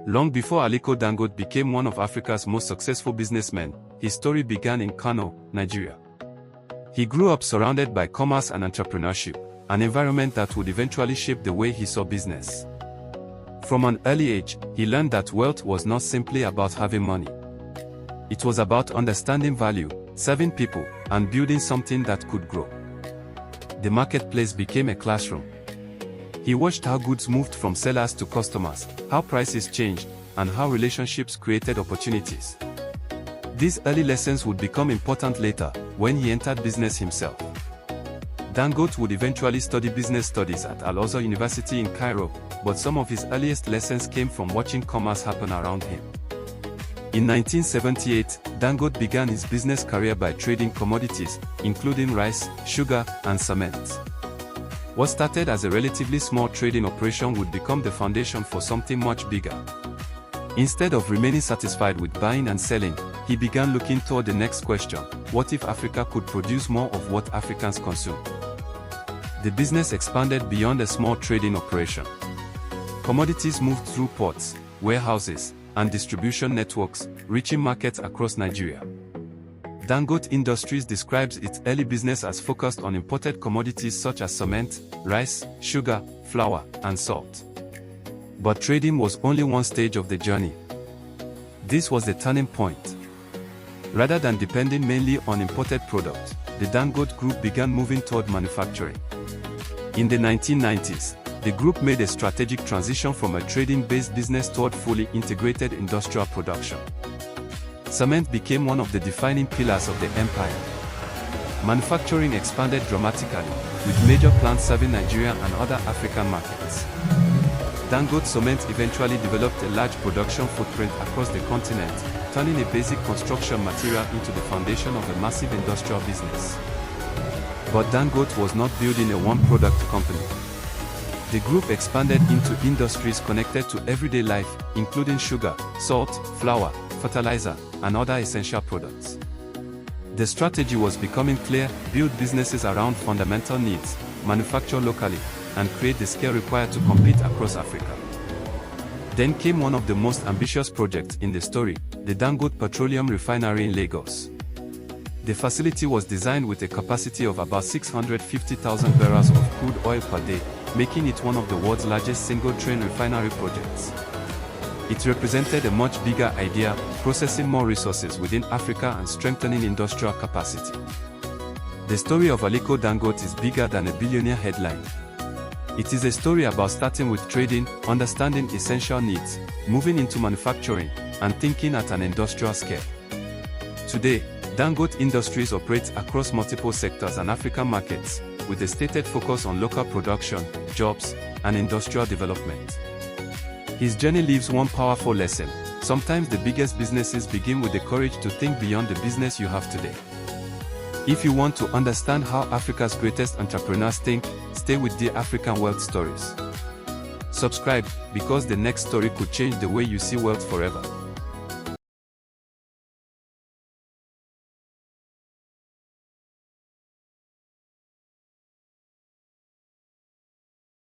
Long before Aliko Dangote became one of Africa's most successful businessmen, his story began in Kano, Nigeria. He grew up surrounded by commerce and entrepreneurship, an environment that would eventually shape the way he saw business. From an early age, he learned that wealth was not simply about having money. It was about understanding value, serving people, and building something that could grow. The marketplace became a classroom. He watched how goods moved from sellers to customers, how prices changed, and how relationships created opportunities. These early lessons would become important later, when he entered business himself. Dangote would eventually study business studies at Al-Azhar University in Cairo, but some of his earliest lessons came from watching commerce happen around him. In 1978, Dangote began his business career by trading commodities, including rice, sugar, and cement. What started as a relatively small trading operation would become the foundation for something much bigger. Instead of remaining satisfied with buying and selling, he began looking toward the next question: what if Africa could produce more of what Africans consume? The business expanded beyond a small trading operation. Commodities moved through ports, warehouses, and distribution networks, reaching markets across Nigeria. Dangote Industries describes its early business as focused on imported commodities such as cement, rice, sugar, flour, and salt. But trading was only one stage of the journey. This was the turning point. Rather than depending mainly on imported products, the Dangote Group began moving toward manufacturing. In the 1990s, the group made a strategic transition from a trading-based business toward fully integrated industrial production. Cement became one of the defining pillars of the empire. Manufacturing expanded dramatically, with major plants serving Nigeria and other African markets. Dangote Cement eventually developed a large production footprint across the continent, turning a basic construction material into the foundation of a massive industrial business. But Dangote was not building a one-product company. The group expanded into industries connected to everyday life, including sugar, salt, flour, fertilizer, and other essential products. The strategy was becoming clear: build businesses around fundamental needs, manufacture locally, and create the scale required to compete across Africa. Then came one of the most ambitious projects in the story, the Dangote Petroleum Refinery in Lagos. The facility was designed with a capacity of about 650,000 barrels of crude oil per day, making it one of the world's largest single-train refinery projects. It represented a much bigger idea: processing more resources within Africa and strengthening industrial capacity. The story of Aliko Dangote is bigger than a billionaire headline. It is a story about starting with trading, understanding essential needs, moving into manufacturing, and thinking at an industrial scale. Today, Dangote Industries operates across multiple sectors and African markets, with a stated focus on local production, jobs, and industrial development. His journey leaves one powerful lesson: sometimes the biggest businesses begin with the courage to think beyond the business you have today. If you want to understand how Africa's greatest entrepreneurs think, stay with the African Wealth Stories. Subscribe, because the next story could change the way you see wealth forever.